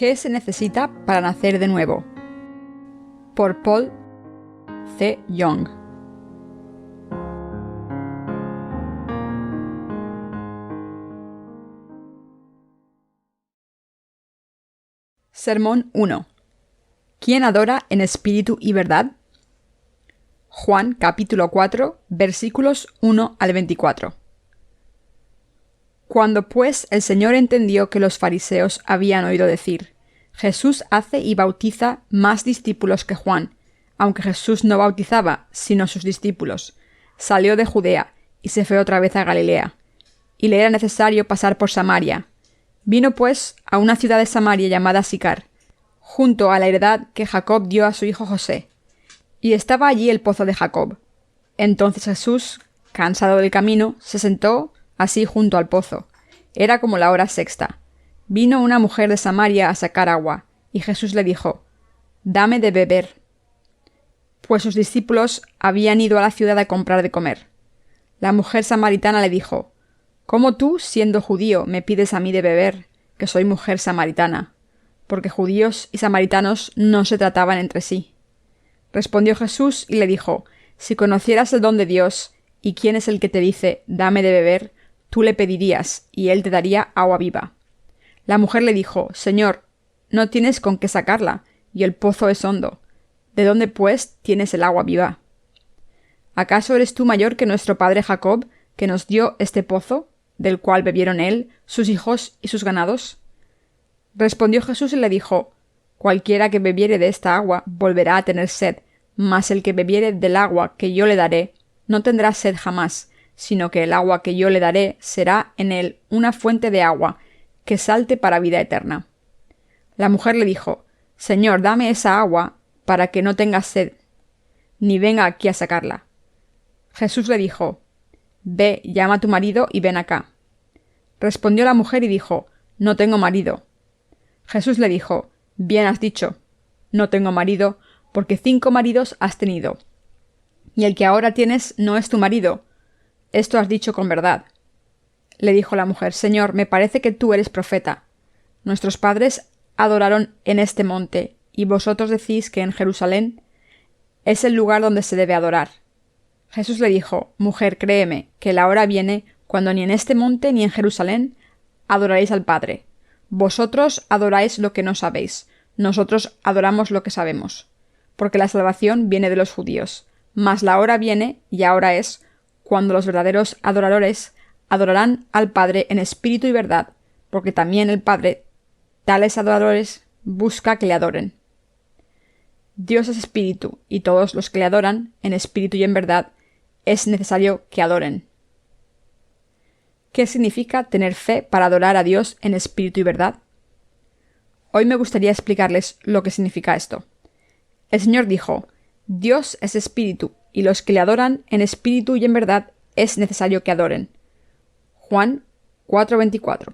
¿Qué se necesita para nacer de nuevo? Por Paul C. Young. Sermón 1. ¿Quién adora en espíritu y verdad? Juan capítulo 4, versículos 1 al 24. Cuando pues el Señor entendió que los fariseos habían oído decir: Jesús hace y bautiza más discípulos que Juan, aunque Jesús no bautizaba, sino sus discípulos, salió de Judea y se fue otra vez a Galilea, y le era necesario pasar por Samaria. Vino pues a una ciudad de Samaria llamada Sicar, junto a la heredad que Jacob dio a su hijo José, y estaba allí el pozo de Jacob. Entonces Jesús, cansado del camino, se sentó así junto al pozo. Era como la hora sexta. Vino una mujer de Samaria a sacar agua, y Jesús le dijo: «Dame de beber», pues sus discípulos habían ido a la ciudad a comprar de comer. La mujer samaritana le dijo: «¿Cómo tú, siendo judío, me pides a mí de beber, que soy mujer samaritana?», porque judíos y samaritanos no se trataban entre sí. Respondió Jesús y le dijo: «Si conocieras el don de Dios, y quién es el que te dice: dame de beber, tú le pedirías, y él te daría agua viva». La mujer le dijo: «Señor, no tienes con qué sacarla, y el pozo es hondo. ¿De dónde, pues, tienes el agua viva? ¿Acaso eres tú mayor que nuestro padre Jacob, que nos dio este pozo, del cual bebieron él, sus hijos y sus ganados?» Respondió Jesús y le dijo: «Cualquiera que bebiere de esta agua volverá a tener sed, mas el que bebiere del agua que yo le daré no tendrá sed jamás, sino que el agua que yo le daré será en él una fuente de agua que salte para vida eterna». La mujer le dijo: «Señor, dame esa agua para que no tenga sed, ni venga aquí a sacarla». Jesús le dijo: «Ve, llama a tu marido y ven acá». Respondió la mujer y dijo: «No tengo marido». Jesús le dijo: «Bien has dicho, no tengo marido, porque 5 maridos has tenido, y el que ahora tienes no es tu marido. Esto has dicho con verdad». Le dijo la mujer: «Señor, me parece que tú eres profeta. Nuestros padres adoraron en este monte, y vosotros decís que en Jerusalén es el lugar donde se debe adorar». Jesús le dijo: «Mujer, créeme, que la hora viene cuando ni en este monte ni en Jerusalén adoraréis al Padre. Vosotros adoráis lo que no sabéis, nosotros adoramos lo que sabemos, porque la salvación viene de los judíos. Mas la hora viene, y ahora es, cuando los verdaderos adoradores adorarán al Padre en espíritu y verdad, porque también el Padre tales adoradores busca que le adoren. Dios es espíritu, y todos los que le adoran, en espíritu y en verdad, es necesario que adoren». ¿Qué significa tener fe para adorar a Dios en espíritu y verdad? Hoy me gustaría explicarles lo que significa esto. El Señor dijo: «Dios es espíritu, y los que le adoran en espíritu y en verdad es necesario que adoren». Juan 4:24.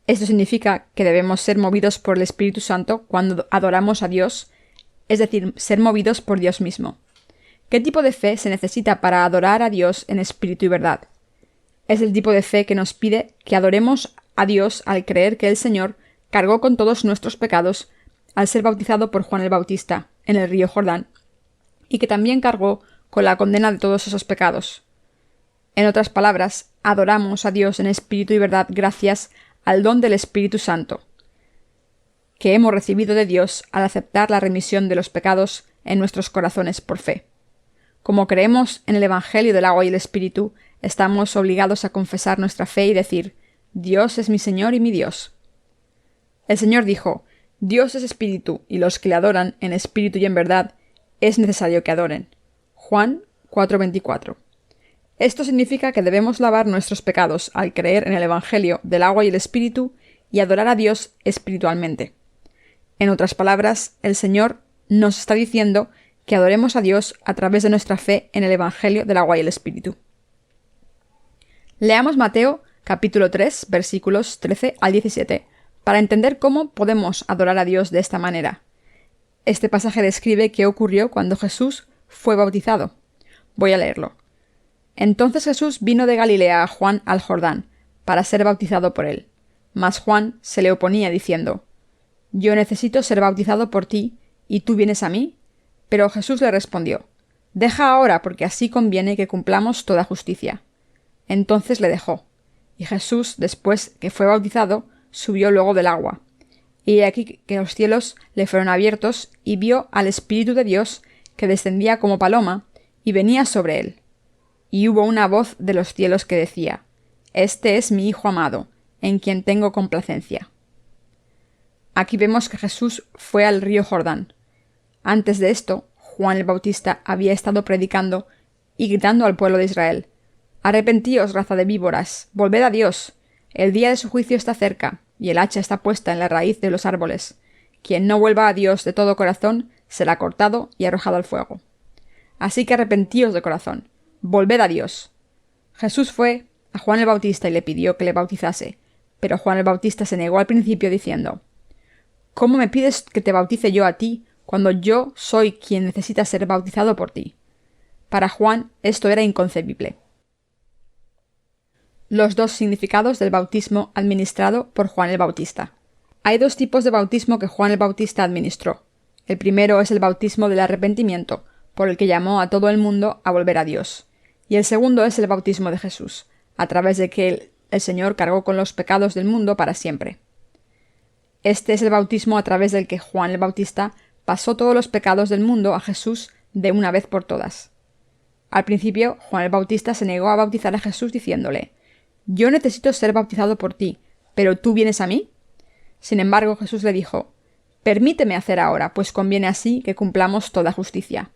Esto significa que debemos ser movidos por el Espíritu Santo cuando adoramos a Dios, es decir, ser movidos por Dios mismo. ¿Qué tipo de fe se necesita para adorar a Dios en espíritu y verdad? Es el tipo de fe que nos pide que adoremos a Dios al creer que el Señor cargó con todos nuestros pecados al ser bautizado por Juan el Bautista en el río Jordán, y que también cargó con la condena de todos esos pecados. En otras palabras, adoramos a Dios en espíritu y verdad gracias al don del Espíritu Santo, que hemos recibido de Dios al aceptar la remisión de los pecados en nuestros corazones por fe. Como creemos en el Evangelio del agua y el Espíritu, estamos obligados a confesar nuestra fe y decir: «Dios es mi Señor y mi Dios». El Señor dijo: «Dios es espíritu, y los que le adoran en espíritu y en verdad es necesario que adoren». Juan 4:24. Esto significa que debemos lavar nuestros pecados al creer en el Evangelio del agua y el Espíritu y adorar a Dios espiritualmente. En otras palabras, el Señor nos está diciendo que adoremos a Dios a través de nuestra fe en el Evangelio del agua y el Espíritu. Leamos Mateo capítulo 3, versículos 13 al 17, para entender cómo podemos adorar a Dios de esta manera. Este pasaje describe qué ocurrió cuando Jesús fue bautizado. Voy a leerlo. Entonces Jesús vino de Galilea a Juan al Jordán, para ser bautizado por él. Mas Juan se le oponía diciendo: yo necesito ser bautizado por ti, ¿y tú vienes a mí? Pero Jesús le respondió, deja ahora, porque así conviene que cumplamos toda justicia. Entonces le dejó. Y Jesús, después que fue bautizado, subió luego del agua. Y he aquí que los cielos le fueron abiertos, y vio al Espíritu de Dios que descendía como paloma, y venía sobre él. Y hubo una voz de los cielos que decía, Este es mi Hijo amado, en quien tengo complacencia. Aquí vemos que Jesús fue al río Jordán. Antes de esto, Juan el Bautista había estado predicando y gritando al pueblo de Israel, Arrepentíos, raza de víboras, volved a Dios, el día de su juicio está cerca, y el hacha está puesta en la raíz de los árboles. Quien no vuelva a Dios de todo corazón, será cortado y arrojado al fuego. Así que arrepentíos de corazón, volved a Dios. Jesús fue a Juan el Bautista y le pidió que le bautizase, pero Juan el Bautista se negó al principio diciendo, ¿Cómo me pides que te bautice yo a ti, cuando yo soy quien necesita ser bautizado por ti? Para Juan esto era inconcebible. Los dos significados del bautismo administrado por Juan el Bautista. Hay dos tipos de bautismo que Juan el Bautista administró. El primero es el bautismo del arrepentimiento, por el que llamó a todo el mundo a volver a Dios. Y el segundo es el bautismo de Jesús, a través de que el Señor cargó con los pecados del mundo para siempre. Este es el bautismo a través del que Juan el Bautista pasó todos los pecados del mundo a Jesús de una vez por todas. Al principio, Juan el Bautista se negó a bautizar a Jesús diciéndole, Yo necesito ser bautizado por ti, ¿pero tú vienes a mí? Sin embargo, Jesús le dijo, Permíteme hacer ahora, pues conviene así que cumplamos toda justicia.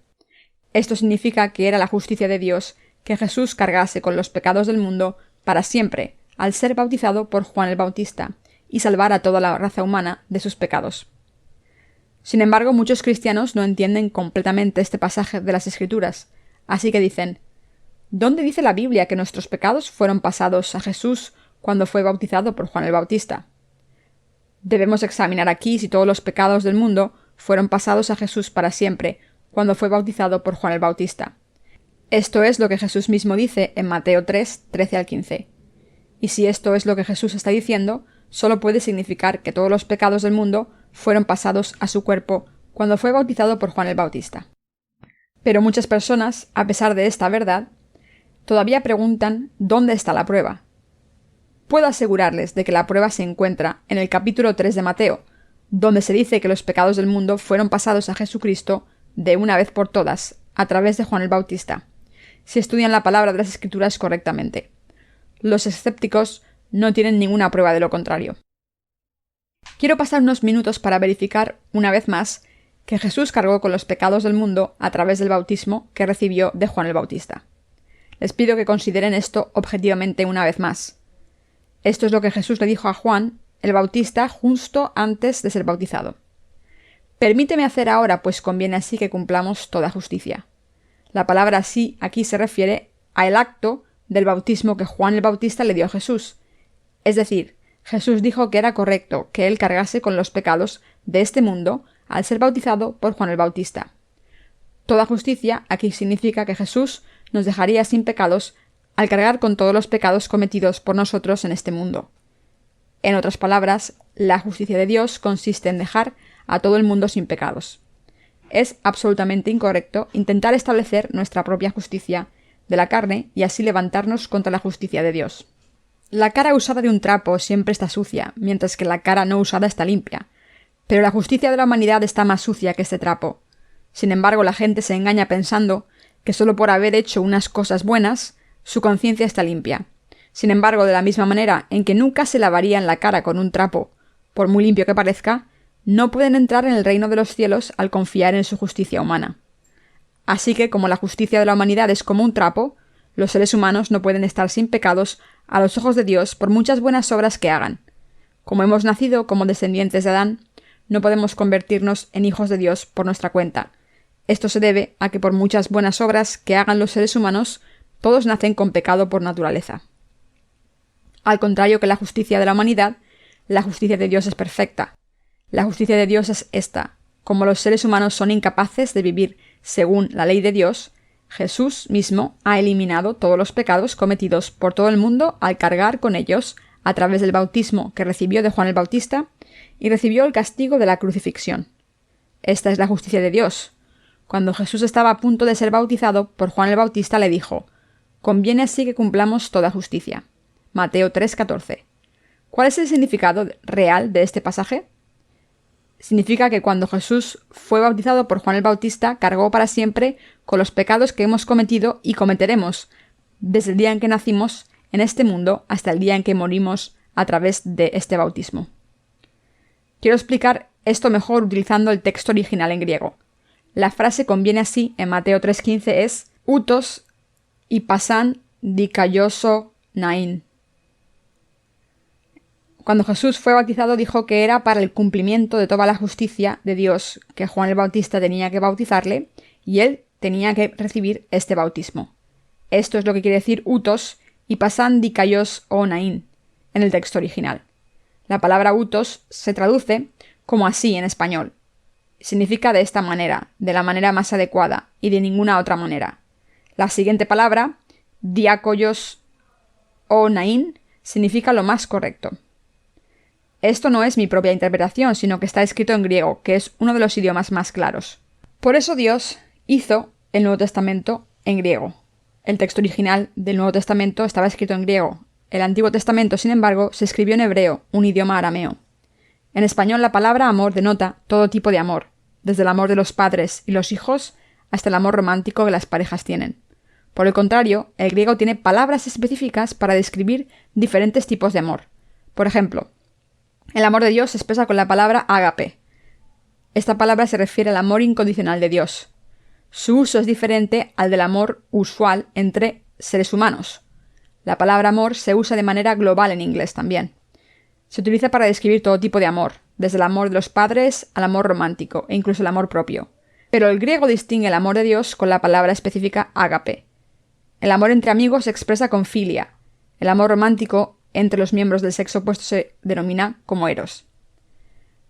Esto significa que era la justicia de Dios que Jesús cargase con los pecados del mundo para siempre, al ser bautizado por Juan el Bautista, y salvar a toda la raza humana de sus pecados. Sin embargo, muchos cristianos no entienden completamente este pasaje de las Escrituras, así que dicen, ¿dónde dice la Biblia que nuestros pecados fueron pasados a Jesús cuando fue bautizado por Juan el Bautista? Debemos examinar aquí si todos los pecados del mundo fueron pasados a Jesús para siempre cuando fue bautizado por Juan el Bautista. Esto es lo que Jesús mismo dice en Mateo 3, 13 al 15. Y si esto es lo que Jesús está diciendo, solo puede significar que todos los pecados del mundo fueron pasados a su cuerpo cuando fue bautizado por Juan el Bautista. Pero muchas personas, a pesar de esta verdad, todavía preguntan ¿dónde está la prueba? Puedo asegurarles de que la prueba se encuentra en el capítulo 3 de Mateo, donde se dice que los pecados del mundo fueron pasados a Jesucristo de una vez por todas, a través de Juan el Bautista, si estudian la palabra de las Escrituras correctamente. Los escépticos no tienen ninguna prueba de lo contrario. Quiero pasar unos minutos para verificar, una vez más, que Jesús cargó con los pecados del mundo a través del bautismo que recibió de Juan el Bautista. Les pido que consideren esto objetivamente una vez más. Esto es lo que Jesús le dijo a Juan el Bautista justo antes de ser bautizado. Permíteme hacer ahora, pues conviene así que cumplamos toda justicia. La palabra así aquí se refiere al acto del bautismo que Juan el Bautista le dio a Jesús. Es decir, Jesús dijo que era correcto que él cargase con los pecados de este mundo al ser bautizado por Juan el Bautista. Toda justicia aquí significa que Jesús nos dejaría sin pecados al cargar con todos los pecados cometidos por nosotros en este mundo. En otras palabras, la justicia de Dios consiste en dejar a todo el mundo sin pecados. Es absolutamente incorrecto intentar establecer nuestra propia justicia de la carne y así levantarnos contra la justicia de Dios. La cara usada de un trapo siempre está sucia, mientras que la cara no usada está limpia. Pero la justicia de la humanidad está más sucia que este trapo. Sin embargo, la gente se engaña pensando que solo por haber hecho unas cosas buenas, su conciencia está limpia. Sin embargo, de la misma manera en que nunca se lavarían la cara con un trapo, por muy limpio que parezca, no pueden entrar en el reino de los cielos al confiar en su justicia humana. Así que, como la justicia de la humanidad es como un trapo, los seres humanos no pueden estar sin pecados a los ojos de Dios por muchas buenas obras que hagan. Como hemos nacido como descendientes de Adán, no podemos convertirnos en hijos de Dios por nuestra cuenta. Esto se debe a que por muchas buenas obras que hagan los seres humanos, todos nacen con pecado por naturaleza. Al contrario que la justicia de la humanidad, la justicia de Dios es perfecta. La justicia de Dios es esta: como los seres humanos son incapaces de vivir según la ley de Dios, Jesús mismo ha eliminado todos los pecados cometidos por todo el mundo al cargar con ellos a través del bautismo que recibió de Juan el Bautista y recibió el castigo de la crucifixión. Esta es la justicia de Dios. Cuando Jesús estaba a punto de ser bautizado por Juan el Bautista, le dijo: «Conviene así que cumplamos toda justicia». Mateo 3:14. ¿Cuál es el significado real de este pasaje? Significa que cuando Jesús fue bautizado por Juan el Bautista, cargó para siempre con los pecados que hemos cometido y cometeremos desde el día en que nacimos en este mundo hasta el día en que morimos a través de este bautismo. Quiero explicar esto mejor utilizando el texto original en griego. La frase conviene así en Mateo 3:15 es «utos ipasan dikaioso nain». Cuando Jesús fue bautizado dijo que era para el cumplimiento de toda la justicia de Dios que Juan el Bautista tenía que bautizarle y él tenía que recibir este bautismo. Esto es lo que quiere decir utos ipasan dikaios o nain en el texto original. La palabra utos se traduce como así en español. Significa de esta manera, de la manera más adecuada y de ninguna otra manera. La siguiente palabra, diakoios o nain, significa lo más correcto. Esto no es mi propia interpretación, sino que está escrito en griego, que es uno de los idiomas más claros. Por eso Dios hizo el Nuevo Testamento en griego. El texto original del Nuevo Testamento estaba escrito en griego. El Antiguo Testamento, sin embargo, se escribió en hebreo, un idioma arameo. En español, la palabra amor denota todo tipo de amor, desde el amor de los padres y los hijos hasta el amor romántico que las parejas tienen. Por el contrario, el griego tiene palabras específicas para describir diferentes tipos de amor. Por ejemplo, el amor de Dios se expresa con la palabra ágape. Esta palabra se refiere al amor incondicional de Dios. Su uso es diferente al del amor usual entre seres humanos. La palabra amor se usa de manera global en inglés también. Se utiliza para describir todo tipo de amor, desde el amor de los padres al amor romántico e incluso el amor propio. Pero el griego distingue el amor de Dios con la palabra específica ágape. El amor entre amigos se expresa con filia. El amor romántico entre los miembros del sexo opuesto se denomina como eros.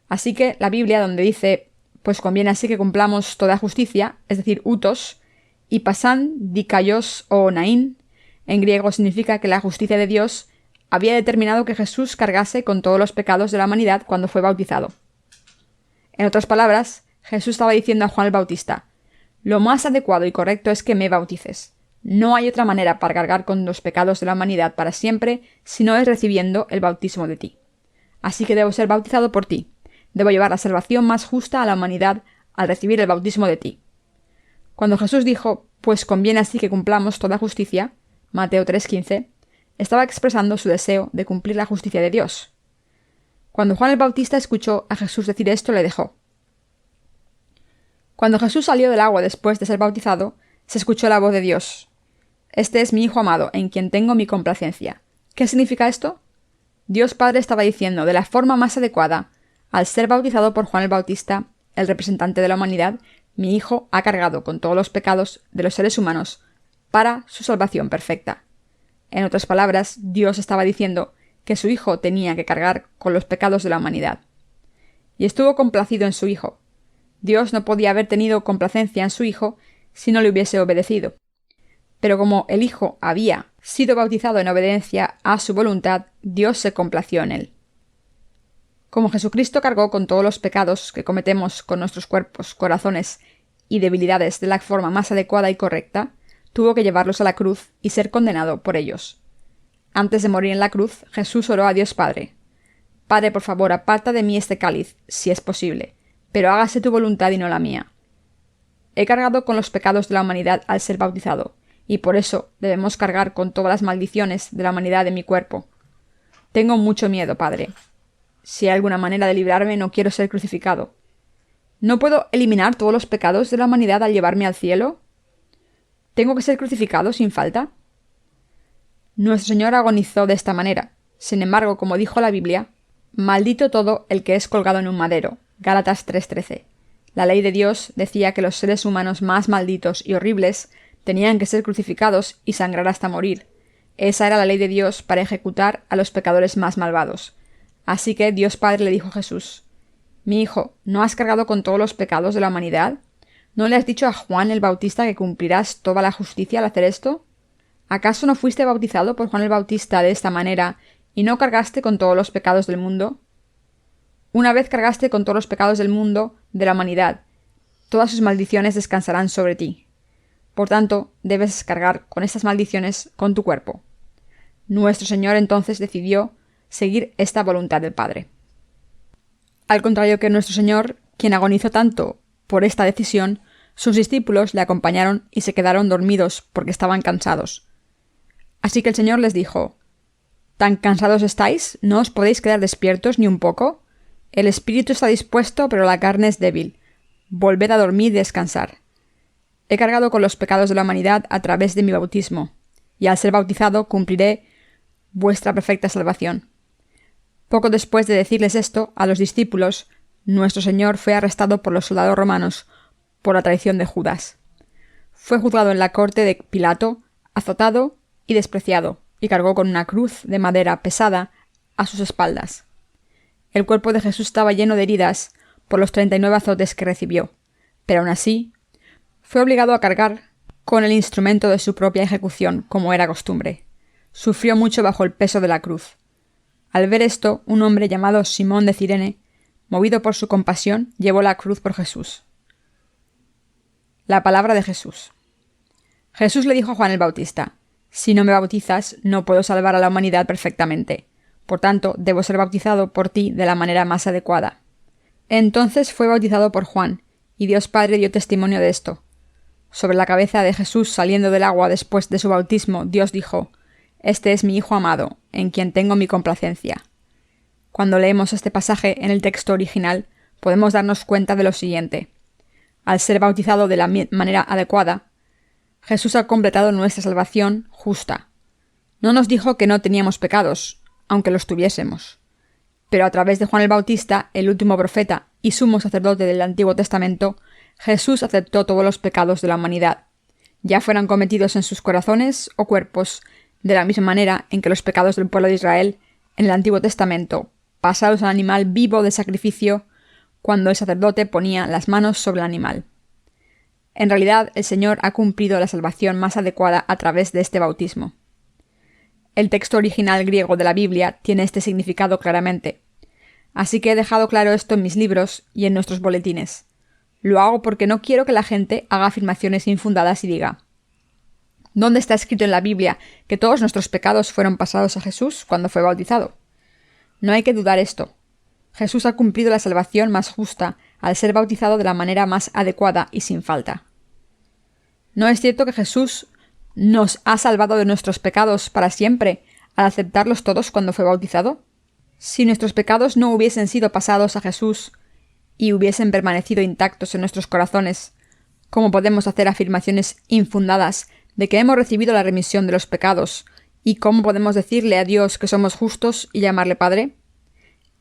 Así que la Biblia, donde dice «pues conviene así que cumplamos toda justicia», es decir, utos, y pasan dikaios o nain, en griego significa que la justicia de Dios había determinado que Jesús cargase con todos los pecados de la humanidad cuando fue bautizado. En otras palabras, Jesús estaba diciendo a Juan el Bautista: «Lo más adecuado y correcto es que me bautices. No hay otra manera para cargar con los pecados de la humanidad para siempre si no es recibiendo el bautismo de ti. Así que debo ser bautizado por ti. Debo llevar la salvación más justa a la humanidad al recibir el bautismo de ti». Cuando Jesús dijo «pues conviene así que cumplamos toda justicia», Mateo 3:15, estaba expresando su deseo de cumplir la justicia de Dios. Cuando Juan el Bautista escuchó a Jesús decir esto, le dejó. Cuando Jesús salió del agua después de ser bautizado, se escuchó la voz de Dios: «Este es mi Hijo amado, en quien tengo mi complacencia». ¿Qué significa esto? Dios Padre estaba diciendo, de la forma más adecuada, al ser bautizado por Juan el Bautista, el representante de la humanidad, mi Hijo ha cargado con todos los pecados de los seres humanos para su salvación perfecta. En otras palabras, Dios estaba diciendo que su Hijo tenía que cargar con los pecados de la humanidad. Y estuvo complacido en su Hijo. Dios no podía haber tenido complacencia en su Hijo si no le hubiese obedecido. Pero como el Hijo había sido bautizado en obediencia a su voluntad, Dios se complació en él. Como Jesucristo cargó con todos los pecados que cometemos con nuestros cuerpos, corazones y debilidades de la forma más adecuada y correcta, tuvo que llevarlos a la cruz y ser condenado por ellos. Antes de morir en la cruz, Jesús oró a Dios Padre: «Padre, por favor, aparta de mí este cáliz, si es posible, pero hágase tu voluntad y no la mía». He cargado con los pecados de la humanidad al ser bautizado, y por eso debemos cargar con todas las maldiciones de la humanidad de mi cuerpo. Tengo mucho miedo, Padre. Si hay alguna manera de librarme, no quiero ser crucificado. ¿No puedo eliminar todos los pecados de la humanidad al llevarme al cielo? ¿Tengo que ser crucificado sin falta? Nuestro Señor agonizó de esta manera. Sin embargo, como dijo la Biblia, «Maldito todo el que es colgado en un madero». Gálatas 3:13. La ley de Dios decía que los seres humanos más malditos y horribles tenían que ser crucificados y sangrar hasta morir. Esa era la ley de Dios para ejecutar a los pecadores más malvados. Así que Dios Padre le dijo a Jesús: «Mi hijo, ¿no has cargado con todos los pecados de la humanidad? ¿No le has dicho a Juan el Bautista que cumplirás toda la justicia al hacer esto? ¿Acaso no fuiste bautizado por Juan el Bautista de esta manera y no cargaste con todos los pecados del mundo?» Una vez cargaste con todos los pecados del mundo, de la humanidad, todas sus maldiciones descansarán sobre ti. Por tanto, debes cargar con estas maldiciones con tu cuerpo. Nuestro Señor entonces decidió seguir esta voluntad del Padre. Al contrario que nuestro Señor, quien agonizó tanto por esta decisión, sus discípulos le acompañaron y se quedaron dormidos porque estaban cansados. Así que el Señor les dijo: ¿Tan cansados estáis? ¿No os podéis quedar despiertos ni un poco? El espíritu está dispuesto, pero la carne es débil. Volved a dormir y descansar. He cargado con los pecados de la humanidad a través de mi bautismo, y al ser bautizado cumpliré vuestra perfecta salvación. Poco después de decirles esto a los discípulos, nuestro Señor fue arrestado por los soldados romanos por la traición de Judas. Fue juzgado en la corte de Pilato, azotado y despreciado, y cargó con una cruz de madera pesada a sus espaldas. El cuerpo de Jesús estaba lleno de heridas por los 39 azotes que recibió, pero aún así fue obligado a cargar con el instrumento de su propia ejecución, como era costumbre. Sufrió mucho bajo el peso de la cruz. Al ver esto, un hombre llamado Simón de Cirene, movido por su compasión, llevó la cruz por Jesús. La palabra de Jesús. Jesús le dijo a Juan el Bautista: Si no me bautizas, no puedo salvar a la humanidad perfectamente. Por tanto, debo ser bautizado por ti de la manera más adecuada. Entonces fue bautizado por Juan, y Dios Padre dio testimonio de esto. Sobre la cabeza de Jesús saliendo del agua después de su bautismo, Dios dijo: Este es mi Hijo amado, en quien tengo mi complacencia. Cuando leemos este pasaje en el texto original, podemos darnos cuenta de lo siguiente. Al ser bautizado de la manera adecuada, Jesús ha completado nuestra salvación justa. No nos dijo que no teníamos pecados, aunque los tuviésemos. Pero a través de Juan el Bautista, el último profeta y sumo sacerdote del Antiguo Testamento, Jesús aceptó todos los pecados de la humanidad, ya fueran cometidos en sus corazones o cuerpos, de la misma manera en que los pecados del pueblo de Israel en el Antiguo Testamento, pasados al animal vivo de sacrificio, cuando el sacerdote ponía las manos sobre el animal. En realidad, el Señor ha cumplido la salvación más adecuada a través de este bautismo. El texto original griego de la Biblia tiene este significado claramente. Así que he dejado claro esto en mis libros y en nuestros boletines. Lo hago porque no quiero que la gente haga afirmaciones infundadas y diga: ¿dónde está escrito en la Biblia que todos nuestros pecados fueron pasados a Jesús cuando fue bautizado? No hay que dudar esto. Jesús ha cumplido la salvación más justa al ser bautizado de la manera más adecuada y sin falta. ¿No es cierto que Jesús nos ha salvado de nuestros pecados para siempre al aceptarlos todos cuando fue bautizado? Si nuestros pecados no hubiesen sido pasados a Jesús y hubiesen permanecido intactos en nuestros corazones, ¿cómo podemos hacer afirmaciones infundadas de que hemos recibido la remisión de los pecados? ¿Y cómo podemos decirle a Dios que somos justos y llamarle Padre?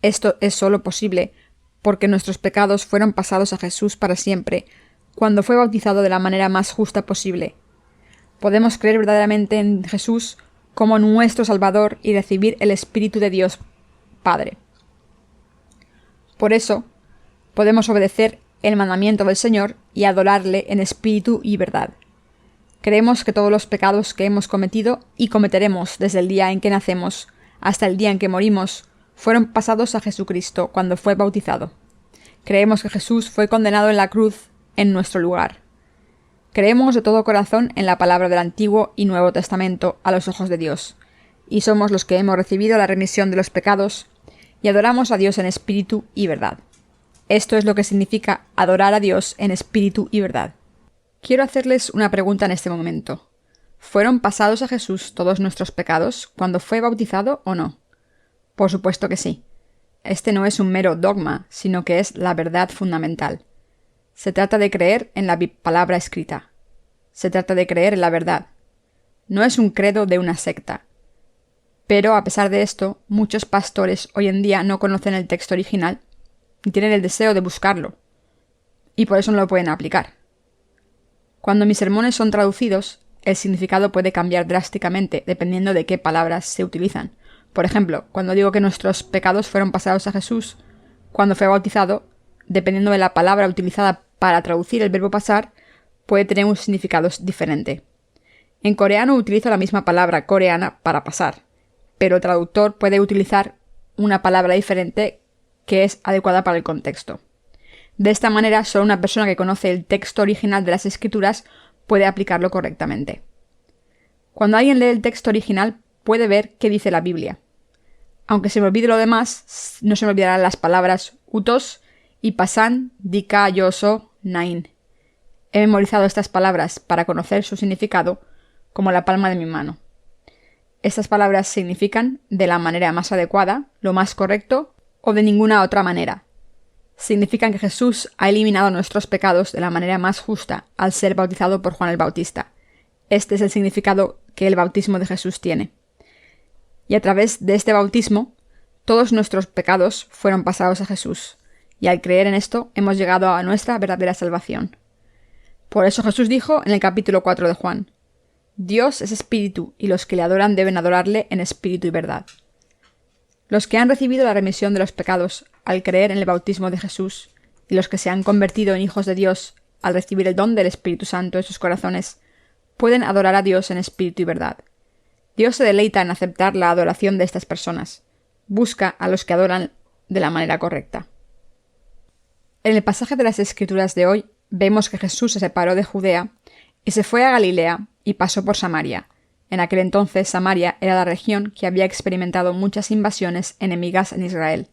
Esto es solo posible porque nuestros pecados fueron pasados a Jesús para siempre, cuando fue bautizado de la manera más justa posible. Podemos creer verdaderamente en Jesús como nuestro Salvador y recibir el Espíritu de Dios Padre. Por eso, podemos obedecer el mandamiento del Señor y adorarle en espíritu y verdad. Creemos que todos los pecados que hemos cometido y cometeremos desde el día en que nacemos hasta el día en que morimos fueron pasados a Jesucristo cuando fue bautizado. Creemos que Jesús fue condenado en la cruz en nuestro lugar. Creemos de todo corazón en la palabra del Antiguo y Nuevo Testamento a los ojos de Dios, y somos los que hemos recibido la remisión de los pecados y adoramos a Dios en espíritu y verdad. Esto es lo que significa adorar a Dios en espíritu y verdad. Quiero hacerles una pregunta en este momento. ¿Fueron pasados a Jesús todos nuestros pecados cuando fue bautizado o no? Por supuesto que sí. Este no es un mero dogma, sino que es la verdad fundamental. Se trata de creer en la palabra escrita. Se trata de creer en la verdad. No es un credo de una secta. Pero, a pesar de esto, muchos pastores hoy en día no conocen el texto original y tienen el deseo de buscarlo, y por eso no lo pueden aplicar. Cuando mis sermones son traducidos, el significado puede cambiar drásticamente dependiendo de qué palabras se utilizan. Por ejemplo, cuando digo que nuestros pecados fueron pasados a Jesús cuando fue bautizado, dependiendo de la palabra utilizada para traducir el verbo pasar, puede tener un significado diferente. En coreano utilizo la misma palabra coreana para pasar, pero el traductor puede utilizar una palabra diferente que es adecuada para el contexto. De esta manera, solo una persona que conoce el texto original de las Escrituras puede aplicarlo correctamente. Cuando alguien lee el texto original, puede ver qué dice la Biblia. Aunque se me olvide lo demás, no se me olvidarán las palabras utos y pasan, dika, yoso, nain. He memorizado estas palabras para conocer su significado como la palma de mi mano. Estas palabras significan de la manera más adecuada, lo más correcto o de ninguna otra manera. Significan que Jesús ha eliminado nuestros pecados de la manera más justa al ser bautizado por Juan el Bautista. Este es el significado que el bautismo de Jesús tiene. Y a través de este bautismo, todos nuestros pecados fueron pasados a Jesús, y al creer en esto hemos llegado a nuestra verdadera salvación. Por eso Jesús dijo en el capítulo 4 de Juan: Dios es espíritu, y los que le adoran deben adorarle en espíritu y verdad. Los que han recibido la remisión de los pecados al creer en el bautismo de Jesús, y los que se han convertido en hijos de Dios al recibir el don del Espíritu Santo en sus corazones, pueden adorar a Dios en espíritu y verdad. Dios se deleita en aceptar la adoración de estas personas. Busca a los que adoran de la manera correcta. En el pasaje de las Escrituras de hoy, vemos que Jesús se separó de Judea y se fue a Galilea y pasó por Samaria. En aquel entonces, Samaria era la región que había experimentado muchas invasiones enemigas en Israel,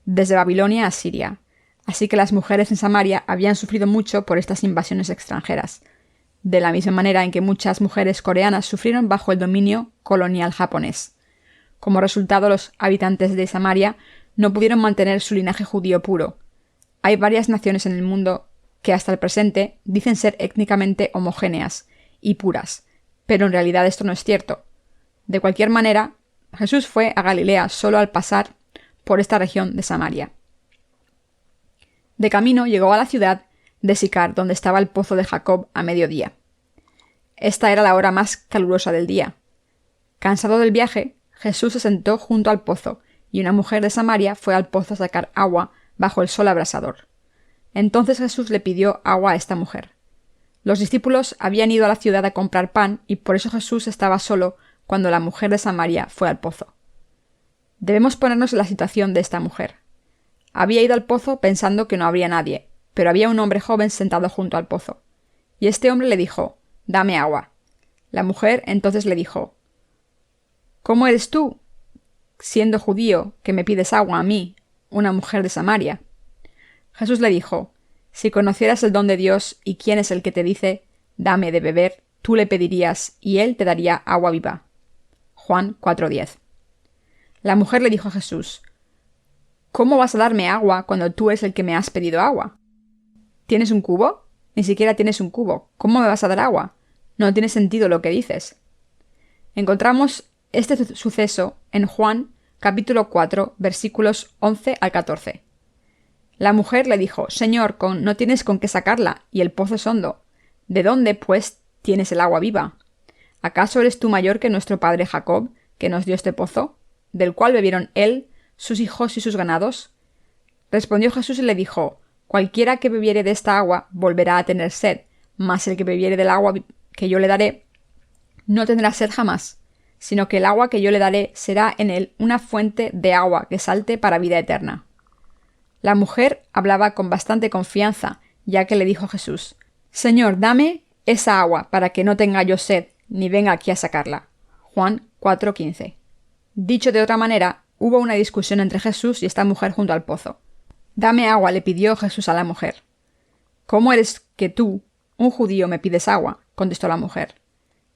desde Babilonia a Siria. Así que las mujeres en Samaria habían sufrido mucho por estas invasiones extranjeras, de la misma manera en que muchas mujeres coreanas sufrieron bajo el dominio colonial japonés. Como resultado, los habitantes de Samaria no pudieron mantener su linaje judío puro. Hay varias naciones en el mundo que hasta el presente dicen ser étnicamente homogéneas y puras, pero en realidad esto no es cierto. De cualquier manera, Jesús fue a Galilea solo al pasar por esta región de Samaria. De camino llegó a la ciudad de Sicar, donde estaba el pozo de Jacob a mediodía. Esta era la hora más calurosa del día. Cansado del viaje, Jesús se sentó junto al pozo, y una mujer de Samaria fue al pozo a sacar agua bajo el sol abrasador. Entonces Jesús le pidió agua a esta mujer. Los discípulos habían ido a la ciudad a comprar pan, y por eso Jesús estaba solo cuando la mujer de Samaria fue al pozo. Debemos ponernos en la situación de esta mujer. Había ido al pozo pensando que no habría nadie, pero había un hombre joven sentado junto al pozo. Y este hombre le dijo: «Dame agua». La mujer entonces le dijo: «¿Cómo eres tú, siendo judío, que me pides agua a mí, una mujer de Samaria?» Jesús le dijo: «Si conocieras el don de Dios y quién es el que te dice, dame de beber, tú le pedirías y él te daría agua viva». Juan 4:10. La mujer le dijo a Jesús: «¿Cómo vas a darme agua cuando tú eres el que me has pedido agua? ¿Tienes un cubo? Ni siquiera tienes un cubo. ¿Cómo me vas a dar agua? No tiene sentido lo que dices». Encontramos este suceso en Juan capítulo 4, versículos 11 al 14. La mujer le dijo: «Señor, no tienes con qué sacarla, y el pozo es hondo. ¿De dónde, pues, tienes el agua viva? ¿Acaso eres tú mayor que nuestro padre Jacob, que nos dio este pozo, del cual bebieron él, sus hijos y sus ganados?» Respondió Jesús y le dijo: «Cualquiera que bebiere de esta agua volverá a tener sed, mas el que bebiere del agua que yo le daré no tendrá sed jamás, sino que el agua que yo le daré será en él una fuente de agua que salte para vida eterna». La mujer hablaba con bastante confianza, ya que le dijo a Jesús: «Señor, dame esa agua para que no tenga yo sed, ni venga aquí a sacarla». Juan 4:15. Dicho de otra manera, hubo una discusión entre Jesús y esta mujer junto al pozo. «Dame agua», le pidió Jesús a la mujer. «¿Cómo eres que tú, un judío, me pides agua?», contestó la mujer.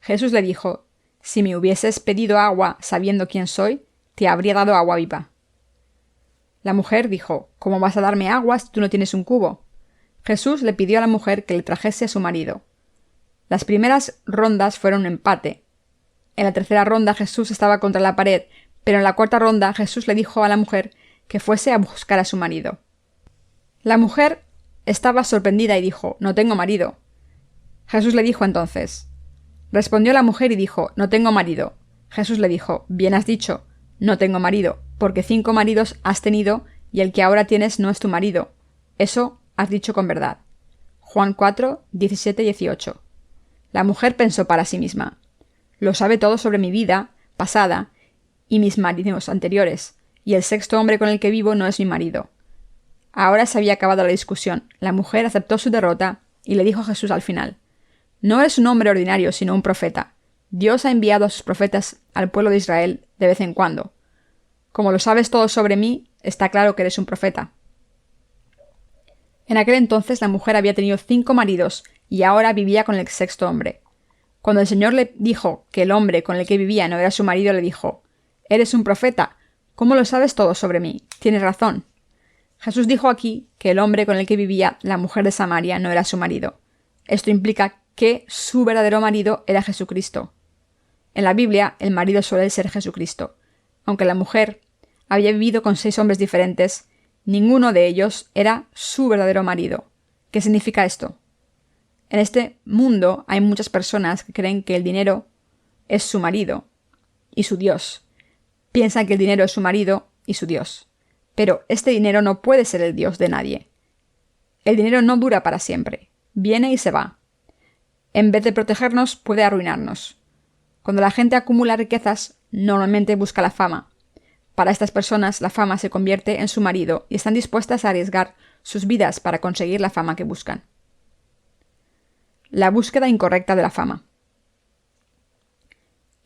Jesús le dijo: «Si me hubieses pedido agua sabiendo quién soy, te habría dado agua viva». La mujer dijo: «¿Cómo vas a darme agua si tú no tienes un cubo?». Jesús le pidió a la mujer que le trajese a su marido. Las primeras rondas fueron un empate. En la tercera ronda Jesús estaba contra la pared, pero en la cuarta ronda Jesús le dijo a la mujer que fuese a buscar a su marido. La mujer estaba sorprendida y dijo: «No tengo marido». Jesús le dijo entonces. Respondió la mujer y dijo: «No tengo marido». Jesús le dijo: «Bien has dicho, no tengo marido, porque 5 maridos has tenido y el que ahora tienes no es tu marido. Eso has dicho con verdad». Juan 4, 17 y 18. La mujer pensó para sí misma: «Lo sabe todo sobre mi vida pasada y mis maridos anteriores, y el 6.º hombre con el que vivo no es mi marido». Ahora se había acabado la discusión. La mujer aceptó su derrota y le dijo a Jesús al final: «No eres un hombre ordinario, sino un profeta. Dios ha enviado a sus profetas al pueblo de Israel de vez en cuando. Como lo sabes todo sobre mí, está claro que eres un profeta». En aquel entonces la mujer había tenido 5 maridos y ahora vivía con el 6º hombre. Cuando el Señor le dijo que el hombre con el que vivía no era su marido, le dijo: «Eres un profeta. ¿Cómo lo sabes todo sobre mí? Tienes razón». Jesús dijo aquí que el hombre con el que vivía la mujer de Samaria no era su marido. Esto implica que su verdadero marido era Jesucristo. En la Biblia, el marido suele ser Jesucristo. Aunque la mujer había vivido con 6 hombres diferentes, ninguno de ellos era su verdadero marido. ¿Qué significa esto? En este mundo hay muchas personas que creen que el dinero es su marido y su Dios. Piensan que el dinero es su marido y su Dios. Pero este dinero no puede ser el Dios de nadie. El dinero no dura para siempre. Viene y se va. En vez de protegernos, puede arruinarnos. Cuando la gente acumula riquezas, normalmente busca la fama. Para estas personas, la fama se convierte en su marido y están dispuestas a arriesgar sus vidas para conseguir la fama que buscan. La búsqueda incorrecta de la fama.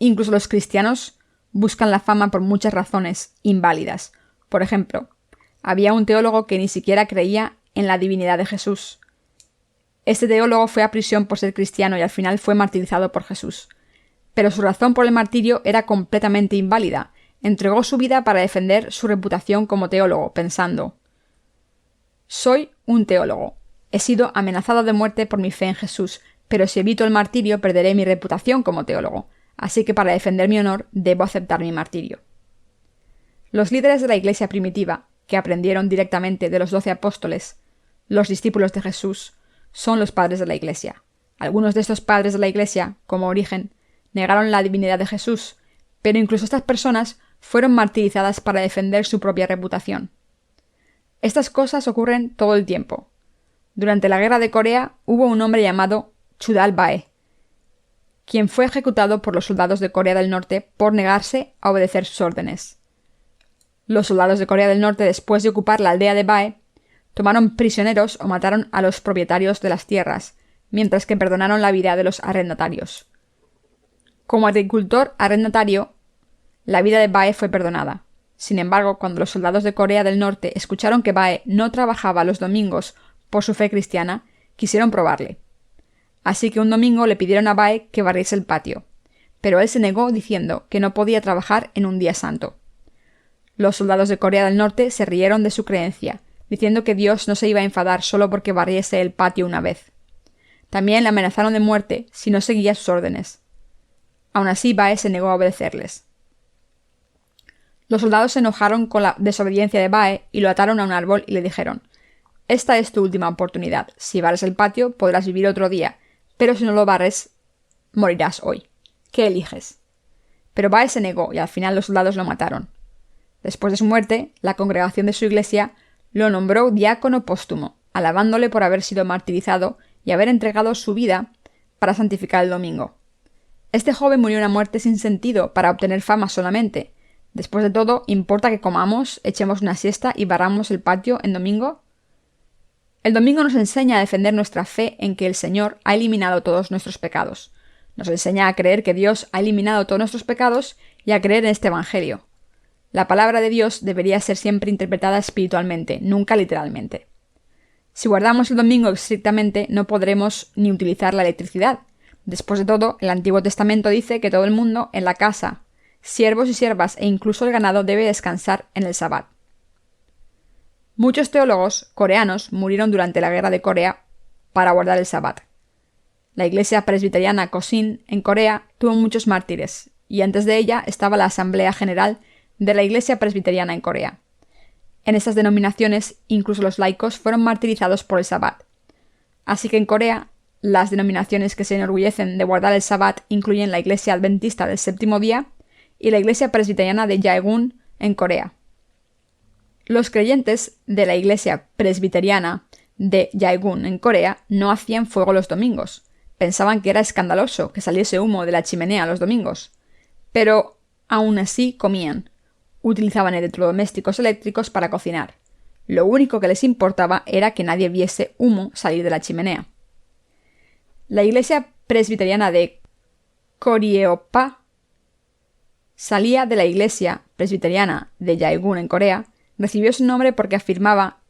Incluso los cristianos buscan la fama por muchas razones inválidas. Por ejemplo, había un teólogo que ni siquiera creía en la divinidad de Jesús. Este teólogo fue a prisión por ser cristiano y al final fue martirizado por Jesús. Pero su razón por el martirio era completamente inválida. Entregó su vida para defender su reputación como teólogo, pensando: «Soy un teólogo. He sido amenazado de muerte por mi fe en Jesús, pero si evito el martirio perderé mi reputación como teólogo. Así que para defender mi honor debo aceptar mi martirio». Los líderes de la Iglesia primitiva, que aprendieron directamente de los 12 apóstoles, los discípulos de Jesús, son los padres de la Iglesia. Algunos de estos padres de la Iglesia, como Origen, negaron la divinidad de Jesús, pero incluso estas personas fueron martirizadas para defender su propia reputación. Estas cosas ocurren todo el tiempo. Durante la Guerra de Corea hubo un hombre llamado Chudal Bae, quien fue ejecutado por los soldados de Corea del Norte por negarse a obedecer sus órdenes. Los soldados de Corea del Norte, después de ocupar la aldea de Bae, tomaron prisioneros o mataron a los propietarios de las tierras, mientras que perdonaron la vida de los arrendatarios. Como agricultor arrendatario, la vida de Bae fue perdonada. Sin embargo, cuando los soldados de Corea del Norte escucharon que Bae no trabajaba los domingos por su fe cristiana, quisieron probarle. Así que un domingo le pidieron a Bae que barriese el patio, pero él se negó diciendo que no podía trabajar en un día santo. Los soldados de Corea del Norte se rieron de su creencia, diciendo que Dios no se iba a enfadar solo porque barriese el patio una vez. También le amenazaron de muerte si no seguía sus órdenes. Aún así, Bae se negó a obedecerles. Los soldados se enojaron con la desobediencia de Bae y lo ataron a un árbol y le dijeron: «Esta es tu última oportunidad. Si barres el patio, podrás vivir otro día, pero si no lo barres, morirás hoy. ¿Qué eliges?». Pero Bae se negó y al final los soldados lo mataron. Después de su muerte, la congregación de su iglesia lo nombró diácono póstumo, alabándole por haber sido martirizado y haber entregado su vida para santificar el domingo. Este joven murió una muerte sin sentido para obtener fama solamente. Después de todo, ¿importa que comamos, echemos una siesta y barramos el patio en domingo? El domingo nos enseña a defender nuestra fe en que el Señor ha eliminado todos nuestros pecados. Nos enseña a creer que Dios ha eliminado todos nuestros pecados y a creer en este Evangelio. La palabra de Dios debería ser siempre interpretada espiritualmente, nunca literalmente. Si guardamos el domingo estrictamente, no podremos ni utilizar la electricidad. Después de todo, el Antiguo Testamento dice que todo el mundo en la casa, siervos y siervas e incluso el ganado debe descansar en el Sabbat. Muchos teólogos coreanos murieron durante la Guerra de Corea para guardar el Sabbat. La iglesia presbiteriana Kosin en Corea tuvo muchos mártires, y antes de ella estaba la Asamblea General de la Iglesia Presbiteriana en Corea. En estas denominaciones, incluso los laicos fueron martirizados por el Sabbat. Así que en Corea, las denominaciones que se enorgullecen de guardar el Sabbat incluyen la Iglesia Adventista del Séptimo Día y la Iglesia Presbiteriana de Jaegun en Corea. Los creyentes de la Iglesia Presbiteriana de Jaegun en Corea no hacían fuego los domingos. Pensaban que era escandaloso que saliese humo de la chimenea los domingos. Pero aún así comían. Utilizaban electrodomésticos eléctricos para cocinar. Lo único que les importaba era que nadie viese humo salir de la chimenea. La iglesia presbiteriana de Koryeopa salía de la iglesia presbiteriana de Yaegun en Corea, recibió su nombre porque afirmaba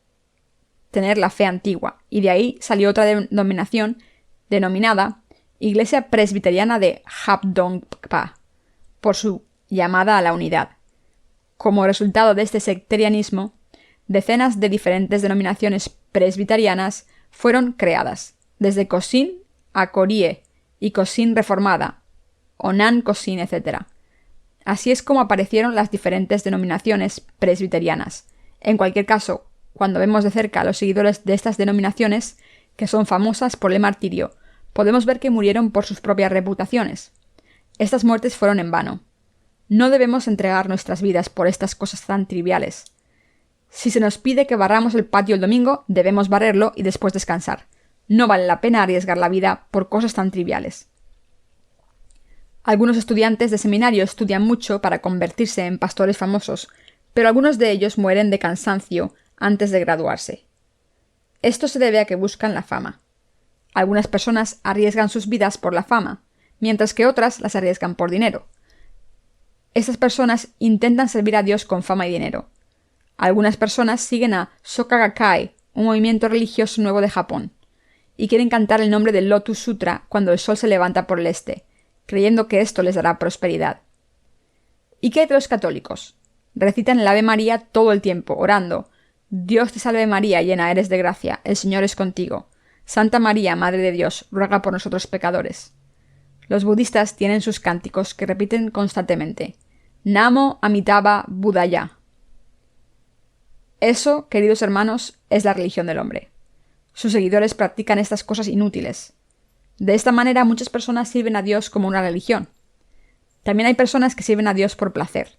tener la fe antigua, y de ahí salió otra denominación denominada Iglesia Presbiteriana de Habdongpa, por su llamada a la unidad. Como resultado de este sectarianismo, decenas de diferentes denominaciones presbiterianas fueron creadas, desde Kosin a Korye y Kosin Reformada, Onan Kosin, etc. Así es como aparecieron las diferentes denominaciones presbiterianas. En cualquier caso, cuando vemos de cerca a los seguidores de estas denominaciones, que son famosas por el martirio, podemos ver que murieron por sus propias reputaciones. Estas muertes fueron en vano. No debemos entregar nuestras vidas por estas cosas tan triviales. Si se nos pide que barramos el patio el domingo, debemos barrerlo y después descansar. No vale la pena arriesgar la vida por cosas tan triviales. Algunos estudiantes de seminario estudian mucho para convertirse en pastores famosos, pero algunos de ellos mueren de cansancio antes de graduarse. Esto se debe a que buscan la fama. Algunas personas arriesgan sus vidas por la fama, mientras que otras las arriesgan por dinero. Estas personas intentan servir a Dios con fama y dinero. Algunas personas siguen a Soka Gakkai, un movimiento religioso nuevo de Japón, y quieren cantar el nombre del Lotus Sutra cuando el sol se levanta por el este, creyendo que esto les dará prosperidad. ¿Y qué hay de los católicos? Recitan el Ave María todo el tiempo, orando: Dios te salve María, llena eres de gracia, el Señor es contigo. Santa María, Madre de Dios, ruega por nosotros pecadores. Los budistas tienen sus cánticos que repiten constantemente: Namo Amitabha Buddhaya. Eso, queridos hermanos, es la religión del hombre. Sus seguidores practican estas cosas inútiles. De esta manera muchas personas sirven a Dios como una religión. También hay personas que sirven a Dios por placer.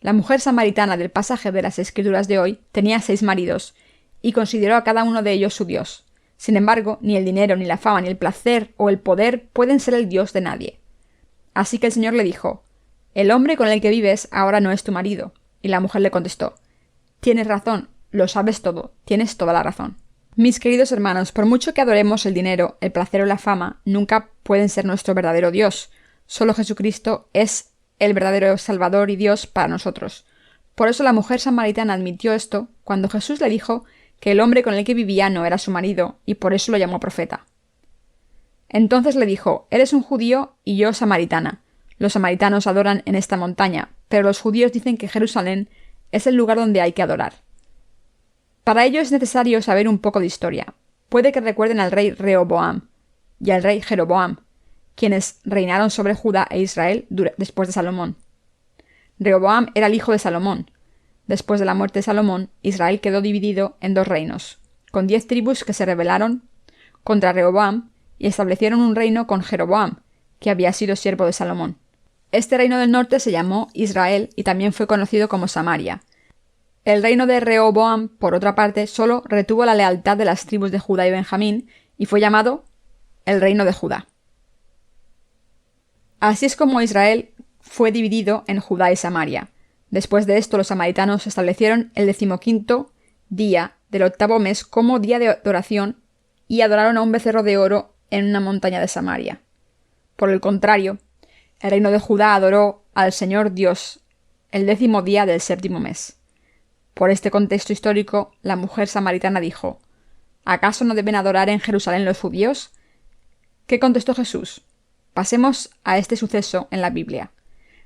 La mujer samaritana del pasaje de las Escrituras de hoy tenía 6 maridos y consideró a cada uno de ellos su Dios. Sin embargo, ni el dinero, ni la fama, ni el placer o el poder pueden ser el Dios de nadie. Así que el Señor le dijo: el hombre con el que vives ahora no es tu marido. Y la mujer le contestó: tienes razón, lo sabes todo, tienes toda la razón. Mis queridos hermanos, por mucho que adoremos el dinero, el placer o la fama, nunca pueden ser nuestro verdadero Dios. Solo Jesucristo es el verdadero Salvador y Dios para nosotros. Por eso la mujer samaritana admitió esto cuando Jesús le dijo que el hombre con el que vivía no era su marido, y por eso lo llamó profeta. Entonces le dijo: eres un judío y yo samaritana. Los samaritanos adoran en esta montaña, pero los judíos dicen que Jerusalén es el lugar donde hay que adorar. Para ello es necesario saber un poco de historia. Puede que recuerden al rey Rehoboam y al rey Jeroboam, quienes reinaron sobre Judá e Israel después de Salomón. Rehoboam era el hijo de Salomón. Después de la muerte de Salomón, Israel quedó dividido en 2 reinos, con 10 tribus que se rebelaron contra Rehoboam y establecieron un reino con Jeroboam, que había sido siervo de Salomón. Este reino del norte se llamó Israel y también fue conocido como Samaria. El reino de Rehoboam, por otra parte, solo retuvo la lealtad de las tribus de Judá y Benjamín y fue llamado el reino de Judá. Así es como Israel fue dividido en Judá y Samaria. Después de esto, los samaritanos establecieron el 15º día del 8º mes como día de adoración y adoraron a un becerro de oro en una montaña de Samaria. Por el contrario, el reino de Judá adoró al Señor Dios el 10º día del 7º mes. Por este contexto histórico, la mujer samaritana dijo: ¿acaso no deben adorar en Jerusalén los judíos? ¿Qué contestó Jesús? Pasemos a este suceso en la Biblia.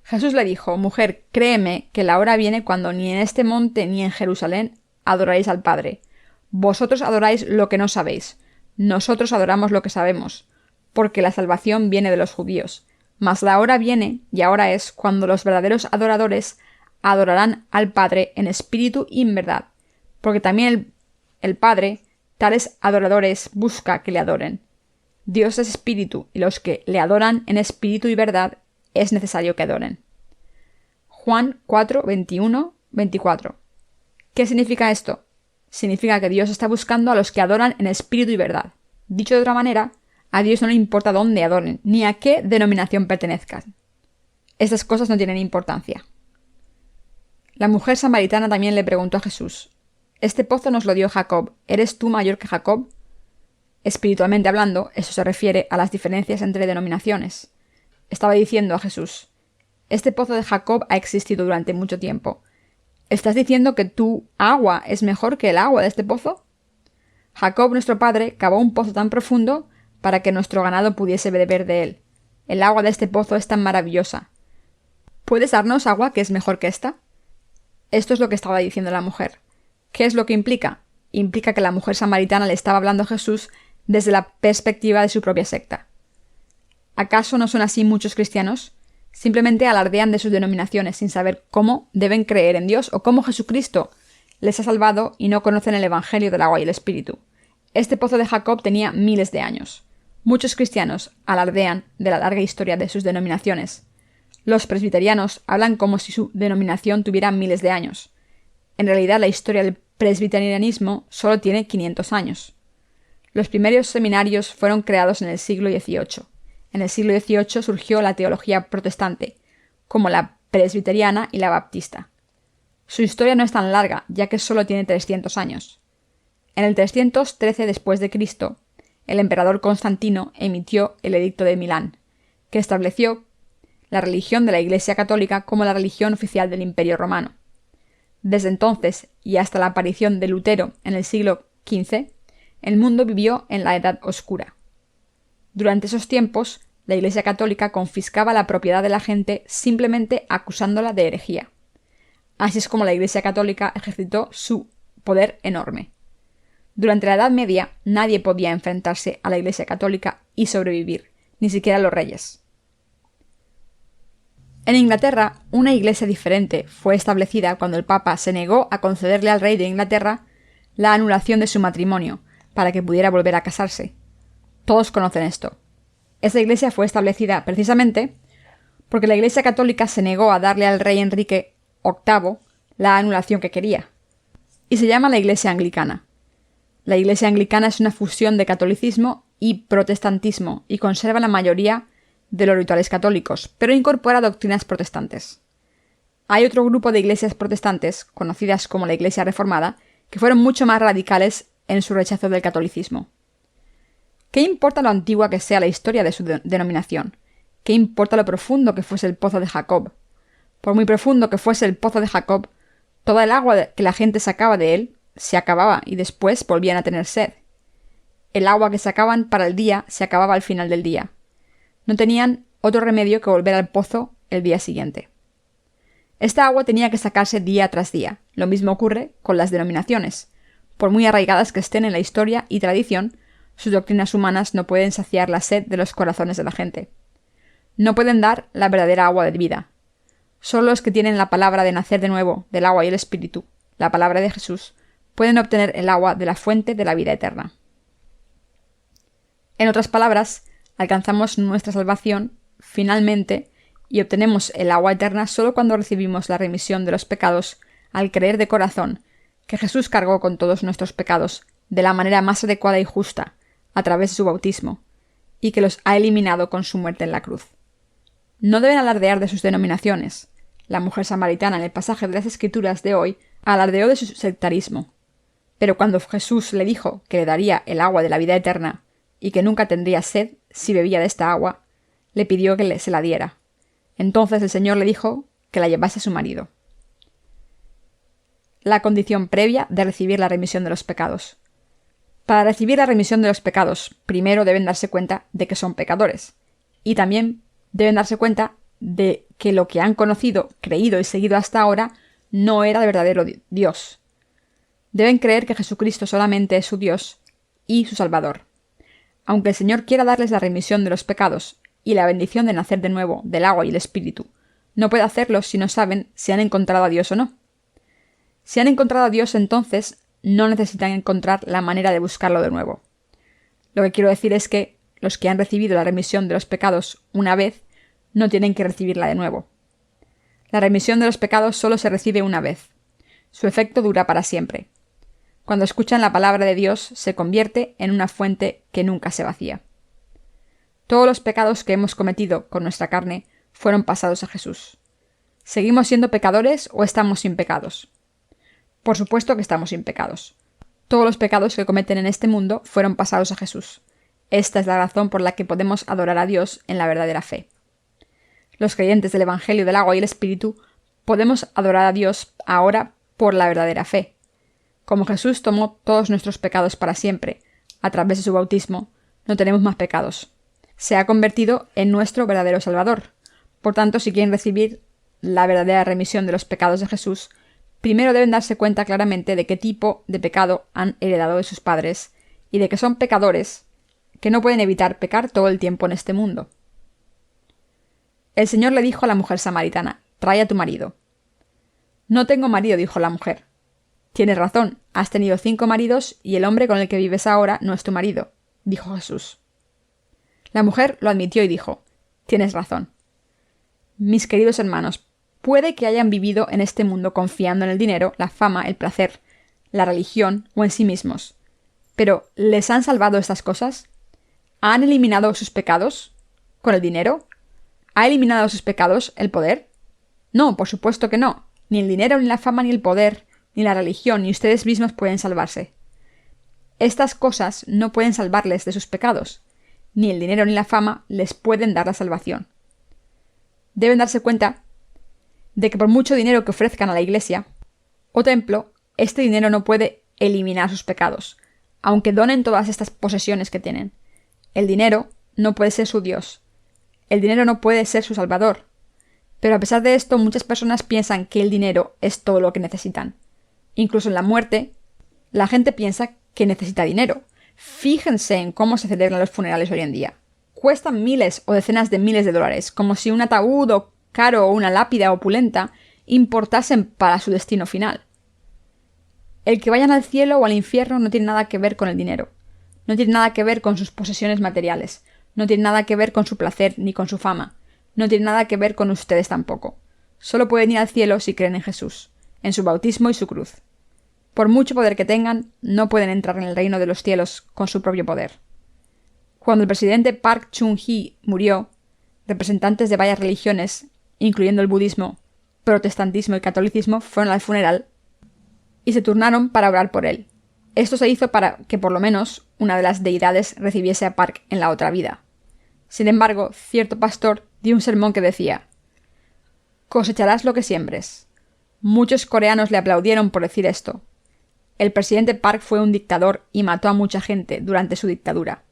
Jesús le dijo: mujer, créeme que la hora viene cuando ni en este monte ni en Jerusalén adoráis al Padre. Vosotros adoráis lo que no sabéis. Nosotros adoramos lo que sabemos, porque la salvación viene de los judíos. Mas la hora viene, y ahora es, cuando los verdaderos adoradores adorarán al Padre en espíritu y en verdad, porque también el Padre tales adoradores busca que le adoren. Dios es espíritu, y los que le adoran en espíritu y verdad es necesario que adoren. Juan 4, 21, 24. ¿Qué significa esto? Significa que Dios está buscando a los que adoran en espíritu y verdad. Dicho de otra manera, a Dios no le importa dónde adoren, ni a qué denominación pertenezcan. Estas cosas no tienen importancia. La mujer samaritana también le preguntó a Jesús: Este pozo nos lo dio Jacob. ¿Eres tú mayor que Jacob? Espiritualmente hablando, eso se refiere a las diferencias entre denominaciones. Estaba diciendo a Jesús: este pozo de Jacob ha existido durante mucho tiempo. ¿Estás diciendo que tu agua es mejor que el agua de este pozo? Jacob, nuestro padre, cavó un pozo tan profundo para que nuestro ganado pudiese beber de él. El agua de este pozo es tan maravillosa. ¿Puedes darnos agua que es mejor que esta? Esto es lo que estaba diciendo la mujer. ¿Qué es lo que implica? Implica que la mujer samaritana le estaba hablando a Jesús desde la perspectiva de su propia secta. ¿Acaso no son así muchos cristianos? Simplemente alardean de sus denominaciones sin saber cómo deben creer en Dios o cómo Jesucristo les ha salvado y no conocen el Evangelio del agua y el Espíritu. Este pozo de Jacob tenía miles de años. Muchos cristianos alardean de la larga historia de sus denominaciones. Los presbiterianos hablan como si su denominación tuviera miles de años. En realidad, la historia del presbiterianismo solo tiene 500 años. Los primeros seminarios fueron creados en el siglo XVIII. En el siglo XVIII surgió la teología protestante, como la presbiteriana y la baptista. Su historia no es tan larga, ya que solo tiene 300 años. En el 313 después de Cristo, el emperador Constantino emitió el Edicto de Milán, que estableció la religión de la Iglesia Católica como la religión oficial del Imperio Romano. Desde entonces y hasta la aparición de Lutero en el siglo XV, el mundo vivió en la Edad Oscura. Durante esos tiempos, la Iglesia Católica confiscaba la propiedad de la gente simplemente acusándola de herejía. Así es como la Iglesia Católica ejercitó su poder enorme. Durante la Edad Media, nadie podía enfrentarse a la Iglesia Católica y sobrevivir, ni siquiera los reyes. En Inglaterra, una iglesia diferente fue establecida cuando el Papa se negó a concederle al rey de Inglaterra la anulación de su matrimonio para que pudiera volver a casarse. Todos conocen esto. Esa iglesia fue establecida precisamente porque la Iglesia Católica se negó a darle al rey Enrique VIII la anulación que quería. Y se llama la Iglesia Anglicana. La Iglesia Anglicana es una fusión de catolicismo y protestantismo y conserva la mayoría de los rituales católicos, pero incorpora doctrinas protestantes. Hay otro grupo de iglesias protestantes, conocidas como la Iglesia Reformada, que fueron mucho más radicales en su rechazo del catolicismo. ¿Qué importa lo antigua que sea la historia de su denominación? ¿Qué importa lo profundo que fuese el pozo de Jacob? Por muy profundo que fuese el pozo de Jacob, toda el agua que la gente sacaba de él se acababa y después volvían a tener sed. El agua que sacaban para el día se acababa al final del día. No tenían otro remedio que volver al pozo el día siguiente. Esta agua tenía que sacarse día tras día. Lo mismo ocurre con las denominaciones. Por muy arraigadas que estén en la historia y tradición, sus doctrinas humanas no pueden saciar la sed de los corazones de la gente. No pueden dar la verdadera agua de vida. Solo los que tienen la palabra de nacer de nuevo, del agua y el Espíritu, la palabra de Jesús, pueden obtener el agua de la fuente de la vida eterna. En otras palabras, alcanzamos nuestra salvación, finalmente, y obtenemos el agua eterna solo cuando recibimos la remisión de los pecados al creer de corazón que Jesús cargó con todos nuestros pecados de la manera más adecuada y justa, a través de su bautismo, y que los ha eliminado con su muerte en la cruz. No deben alardear de sus denominaciones. La mujer samaritana en el pasaje de las Escrituras de hoy alardeó de su sectarismo. Pero cuando Jesús le dijo que le daría el agua de la vida eterna y que nunca tendría sed si bebía de esta agua, le pidió que se la diera. Entonces el Señor le dijo que la llevase a su marido. La condición previa de recibir la remisión de los pecados. Para recibir la remisión de los pecados, primero deben darse cuenta de que son pecadores. Y también deben darse cuenta de que lo que han conocido, creído y seguido hasta ahora no era de verdadero Dios. Deben creer que Jesucristo solamente es su Dios y su Salvador. Aunque el Señor quiera darles la remisión de los pecados y la bendición de nacer de nuevo del agua y el Espíritu, no puede hacerlo si no saben si han encontrado a Dios o no. Si han encontrado a Dios, entonces no necesitan encontrar la manera de buscarlo de nuevo. Lo que quiero decir es que los que han recibido la remisión de los pecados una vez no tienen que recibirla de nuevo. La remisión de los pecados solo se recibe una vez. Su efecto dura para siempre. Cuando escuchan la palabra de Dios, se convierte en una fuente que nunca se vacía. Todos los pecados que hemos cometido con nuestra carne fueron pasados a Jesús. ¿Seguimos siendo pecadores o estamos sin pecados? Por supuesto que estamos sin pecados. Todos los pecados que cometen en este mundo fueron pasados a Jesús. Esta es la razón por la que podemos adorar a Dios en la verdadera fe. Los creyentes del Evangelio del agua y el Espíritu podemos adorar a Dios ahora por la verdadera fe. Como Jesús tomó todos nuestros pecados para siempre, a través de su bautismo, no tenemos más pecados. Se ha convertido en nuestro verdadero Salvador. Por tanto, si quieren recibir la verdadera remisión de los pecados de Jesús, primero deben darse cuenta claramente de qué tipo de pecado han heredado de sus padres y de que son pecadores que no pueden evitar pecar todo el tiempo en este mundo. El Señor le dijo a la mujer samaritana: «Trae a tu marido». «No tengo marido», dijo la mujer. «Tienes razón, has tenido 5 maridos y el hombre con el que vives ahora no es tu marido», dijo Jesús. La mujer lo admitió y dijo: «Tienes razón». Mis queridos hermanos, puede que hayan vivido en este mundo confiando en el dinero, la fama, el placer, la religión o en sí mismos. Pero, ¿les han salvado estas cosas? ¿Han eliminado sus pecados con el dinero? ¿Ha eliminado sus pecados el poder? No, por supuesto que no. Ni el dinero, ni la fama, ni el poder, ni la religión, ni ustedes mismos pueden salvarse. Estas cosas no pueden salvarles de sus pecados. Ni el dinero ni la fama les pueden dar la salvación. Deben darse cuenta de que por mucho dinero que ofrezcan a la iglesia o templo, este dinero no puede eliminar sus pecados, aunque donen todas estas posesiones que tienen. El dinero no puede ser su Dios. El dinero no puede ser su Salvador. Pero a pesar de esto, muchas personas piensan que el dinero es todo lo que necesitan. Incluso en la muerte, la gente piensa que necesita dinero. Fíjense en cómo se celebran los funerales hoy en día. Cuestan miles o decenas de miles de dólares, como si un ataúd caro o una lápida opulenta importasen para su destino final. El que vayan al cielo o al infierno no tiene nada que ver con el dinero. No tiene nada que ver con sus posesiones materiales. No tiene nada que ver con su placer ni con su fama. No tiene nada que ver con ustedes tampoco. Solo pueden ir al cielo si creen en Jesús, en su bautismo y su cruz. Por mucho poder que tengan, no pueden entrar en el reino de los cielos con su propio poder. Cuando el presidente Park Chung-hee murió, representantes de varias religiones, incluyendo el budismo, protestantismo y catolicismo, fueron al funeral y se turnaron para orar por él. Esto se hizo para que por lo menos una de las deidades recibiese a Park en la otra vida. Sin embargo, cierto pastor dio un sermón que decía: «Cosecharás lo que siembres». Muchos coreanos le aplaudieron por decir esto. El presidente Park fue un dictador y mató a mucha gente durante su dictadura.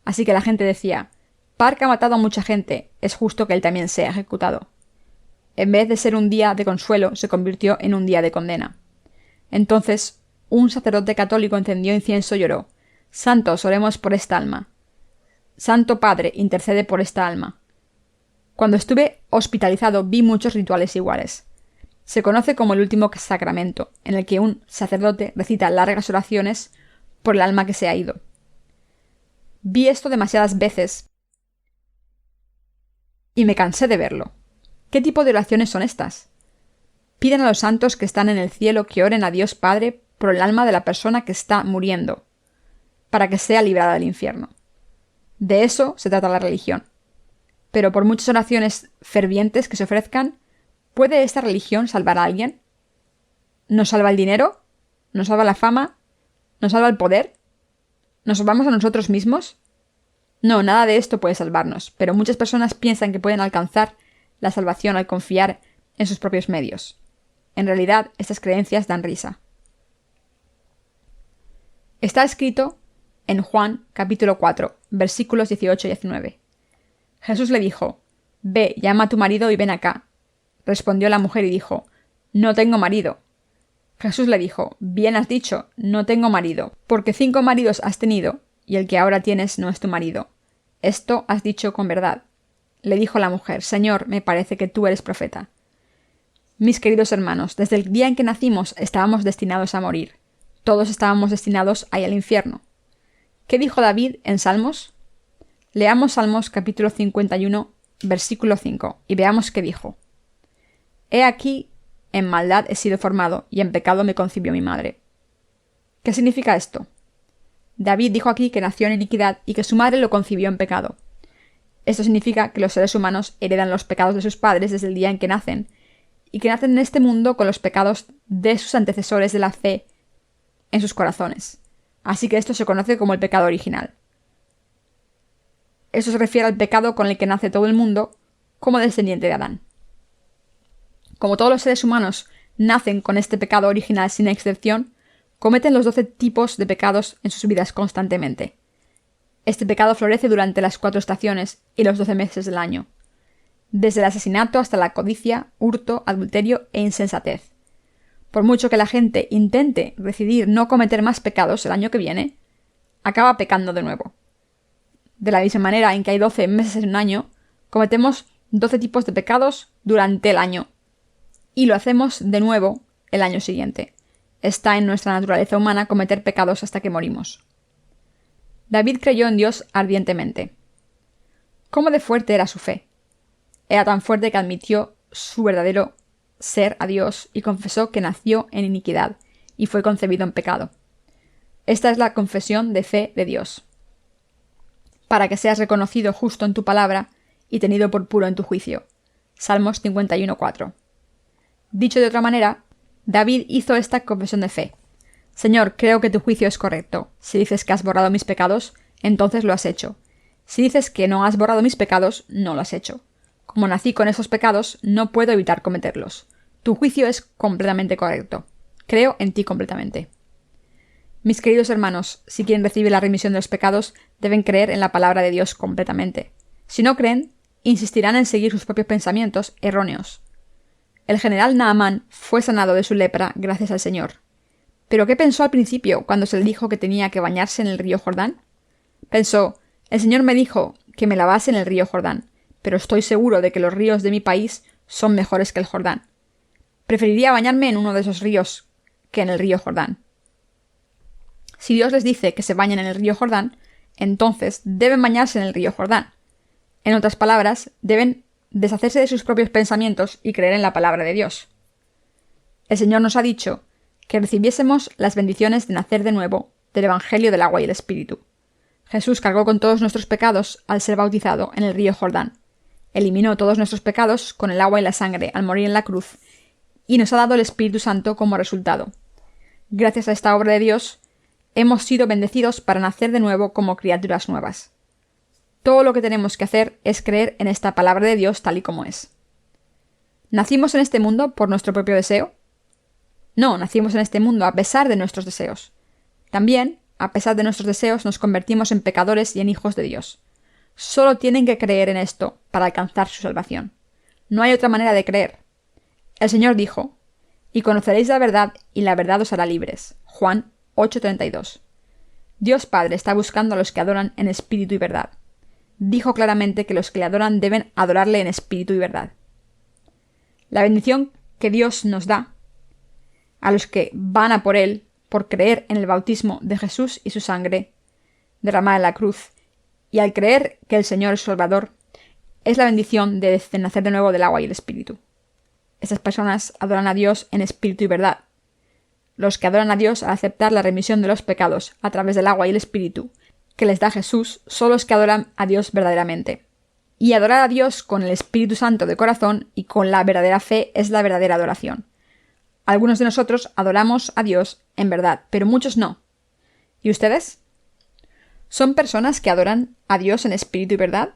Así que la gente decía: «Park ha matado a mucha gente, es justo que él también sea ejecutado». En vez de ser un día de consuelo, se convirtió en un día de condena. Entonces, un sacerdote católico encendió incienso y oró: «Santos, oremos por esta alma. Santo Padre, intercede por esta alma». Cuando estuve hospitalizado vi muchos rituales iguales. Se conoce como el último sacramento, en el que un sacerdote recita largas oraciones por el alma que se ha ido. Vi esto demasiadas veces y me cansé de verlo. ¿Qué tipo de oraciones son estas? Piden a los santos que están en el cielo que oren a Dios Padre por el alma de la persona que está muriendo, para que sea librada del infierno. De eso se trata la religión. Pero por muchas oraciones fervientes que se ofrezcan, ¿puede esta religión salvar a alguien? ¿Nos salva el dinero? ¿Nos salva la fama? ¿Nos salva el poder? ¿Nos salvamos a nosotros mismos? No, nada de esto puede salvarnos, pero muchas personas piensan que pueden alcanzar la salvación al confiar en sus propios medios. En realidad, estas creencias dan risa. Está escrito en Juan capítulo 4, versículos 18 y 19. Jesús le dijo: «Ve, llama a tu marido y ven acá». Respondió la mujer y dijo: «No tengo marido». Jesús le dijo: «Bien has dicho, no tengo marido, porque 5 maridos has tenido, y el que ahora tienes no es tu marido. Esto has dicho con verdad». Le dijo la mujer: «Señor, me parece que tú eres profeta». Mis queridos hermanos, desde el día en que nacimos estábamos destinados a morir. Todos estábamos destinados a ir al infierno. ¿Qué dijo David en Salmos? Leamos Salmos capítulo 51, versículo 5, y veamos qué dijo. «He aquí, en maldad he sido formado, y en pecado me concibió mi madre». ¿Qué significa esto? David dijo aquí que nació en iniquidad y que su madre lo concibió en pecado. Esto significa que los seres humanos heredan los pecados de sus padres desde el día en que nacen, y que nacen en este mundo con los pecados de sus antecesores de la fe en sus corazones. Así que esto se conoce como el pecado original. Esto se refiere al pecado con el que nace todo el mundo como descendiente de Adán. Como todos los seres humanos nacen con este pecado original sin excepción, cometen los 12 tipos de pecados en sus vidas constantemente. Este pecado florece durante las 4 estaciones y los 12 meses del año, desde el asesinato hasta la codicia, hurto, adulterio e insensatez. Por mucho que la gente intente decidir no cometer más pecados el año que viene, acaba pecando de nuevo. De la misma manera en que hay 12 meses en un año, cometemos 12 tipos de pecados durante el año, y lo hacemos de nuevo el año siguiente. Está en nuestra naturaleza humana cometer pecados hasta que morimos. David creyó en Dios ardientemente. ¿Cómo de fuerte era su fe? Era tan fuerte que admitió su verdadero ser a Dios y confesó que nació en iniquidad y fue concebido en pecado. Esta es la confesión de fe de Dios, para que seas reconocido justo en tu palabra y tenido por puro en tu juicio. Salmos 51:4. Dicho de otra manera, David hizo esta confesión de fe. Señor, creo que tu juicio es correcto. Si dices que has borrado mis pecados, entonces lo has hecho. Si dices que no has borrado mis pecados, no lo has hecho. Como nací con esos pecados, no puedo evitar cometerlos. Tu juicio es completamente correcto. Creo en ti completamente. Mis queridos hermanos, si quieren recibir la remisión de los pecados, deben creer en la palabra de Dios completamente. Si no creen, insistirán en seguir sus propios pensamientos erróneos. El general Naamán fue sanado de su lepra gracias al Señor. ¿Pero qué pensó al principio cuando se le dijo que tenía que bañarse en el río Jordán? Pensó, el Señor me dijo que me lavase en el río Jordán, pero estoy seguro de que los ríos de mi país son mejores que el Jordán. Preferiría bañarme en uno de esos ríos que en el río Jordán. Si Dios les dice que se bañen en el río Jordán, entonces deben bañarse en el río Jordán. En otras palabras, deben deshacerse de sus propios pensamientos y creer en la palabra de Dios. El Señor nos ha dicho que recibiésemos las bendiciones de nacer de nuevo del Evangelio del agua y el Espíritu. Jesús cargó con todos nuestros pecados al ser bautizado en el río Jordán. Eliminó todos nuestros pecados con el agua y la sangre al morir en la cruz y nos ha dado el Espíritu Santo como resultado. Gracias a esta obra de Dios, hemos sido bendecidos para nacer de nuevo como criaturas nuevas. Todo lo que tenemos que hacer es creer en esta palabra de Dios tal y como es. ¿Nacimos en este mundo por nuestro propio deseo? No, nacimos en este mundo a pesar de nuestros deseos. También, a pesar de nuestros deseos, nos convertimos en pecadores y en hijos de Dios. Solo tienen que creer en esto para alcanzar su salvación. No hay otra manera de creer. El Señor dijo, y conoceréis la verdad, y la verdad os hará libres. Juan 8:32. Dios Padre está buscando a los que adoran en espíritu y verdad. Dijo claramente que los que le adoran deben adorarle en espíritu y verdad. La bendición que Dios nos da a los que van a por Él por creer en el bautismo de Jesús y su sangre derramada en la cruz, y al creer que el Señor es Salvador, es la bendición de nacer de nuevo del agua y el Espíritu. Estas personas adoran a Dios en espíritu y verdad. Los que adoran a Dios al aceptar la remisión de los pecados a través del agua y el Espíritu que les da Jesús son los que adoran a Dios verdaderamente. Y adorar a Dios con el Espíritu Santo de corazón y con la verdadera fe es la verdadera adoración. Algunos de nosotros adoramos a Dios en verdad, pero muchos no. ¿Y ustedes? ¿Son personas que adoran a Dios en espíritu y verdad?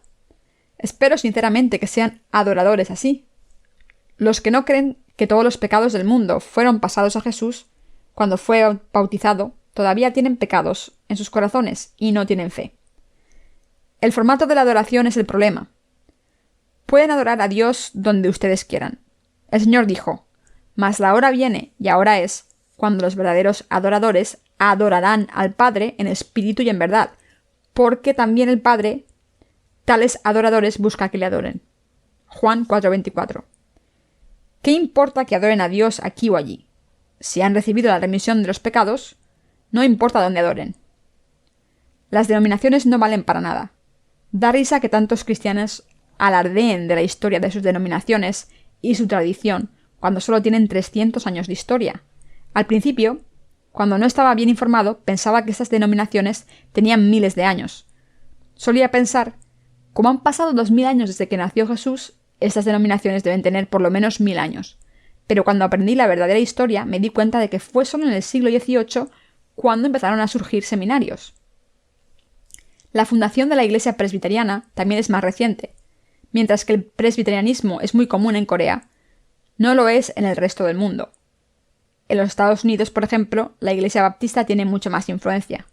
Espero sinceramente que sean adoradores así. Los que no creen que todos los pecados del mundo fueron pasados a Jesús cuando fue bautizado, todavía tienen pecados en sus corazones y no tienen fe. El formato de la adoración es el problema. Pueden adorar a Dios donde ustedes quieran. El Señor dijo, mas la hora viene, y ahora es, cuando los verdaderos adoradores adorarán al Padre en espíritu y en verdad, porque también el Padre, tales adoradores, busca que le adoren. Juan 4:24. ¿Qué importa que adoren a Dios aquí o allí? Si han recibido la remisión de los pecados, no importa dónde adoren. Las denominaciones no valen para nada. Da risa que tantos cristianos alardeen de la historia de sus denominaciones y su tradición, cuando solo tienen 300 años de historia. Al principio, cuando no estaba bien informado, pensaba que estas denominaciones tenían miles de años. Solía pensar, como han pasado 2000 años desde que nació Jesús, estas denominaciones deben tener por lo menos 1000 años. Pero cuando aprendí la verdadera historia me di cuenta de que fue solo en el siglo XVIII cuando empezaron a surgir seminarios. La fundación de la Iglesia presbiteriana también es más reciente. Mientras que el presbiterianismo es muy común en Corea, no lo es en el resto del mundo. En los Estados Unidos, por ejemplo, la Iglesia Baptista tiene mucho más influencia.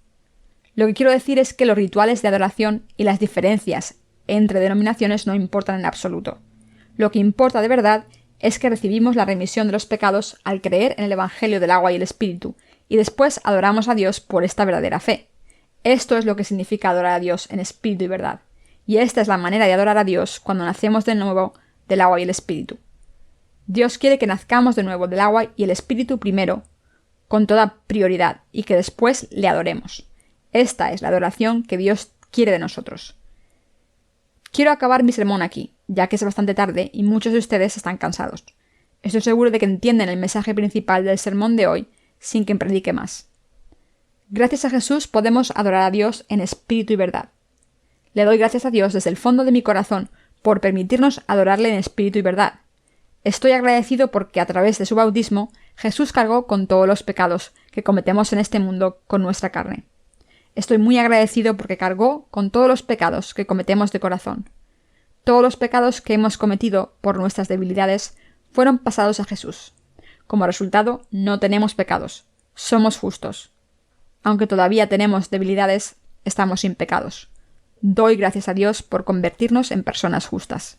Lo que quiero decir es que los rituales de adoración y las diferencias entre denominaciones no importan en absoluto. Lo que importa de verdad es que recibimos la remisión de los pecados al creer en el Evangelio del agua y el Espíritu, y después adoramos a Dios por esta verdadera fe. Esto es lo que significa adorar a Dios en espíritu y verdad. Y esta es la manera de adorar a Dios cuando nacemos de nuevo del agua y el Espíritu. Dios quiere que nazcamos de nuevo del agua y el Espíritu primero, con toda prioridad, y que después le adoremos. Esta es la adoración que Dios quiere de nosotros. Quiero acabar mi sermón aquí, ya que es bastante tarde y muchos de ustedes están cansados. Estoy seguro de que entienden el mensaje principal del sermón de hoy sin que predique más. Gracias a Jesús podemos adorar a Dios en espíritu y verdad. Le doy gracias a Dios desde el fondo de mi corazón por permitirnos adorarle en espíritu y verdad. Estoy agradecido porque a través de su bautismo Jesús cargó con todos los pecados que cometemos en este mundo con nuestra carne. Estoy muy agradecido porque cargó con todos los pecados que cometemos de corazón. Todos los pecados que hemos cometido por nuestras debilidades fueron pasados a Jesús. Como resultado, no tenemos pecados. Somos justos. Aunque todavía tenemos debilidades, estamos sin pecados. Doy gracias a Dios por convertirnos en personas justas.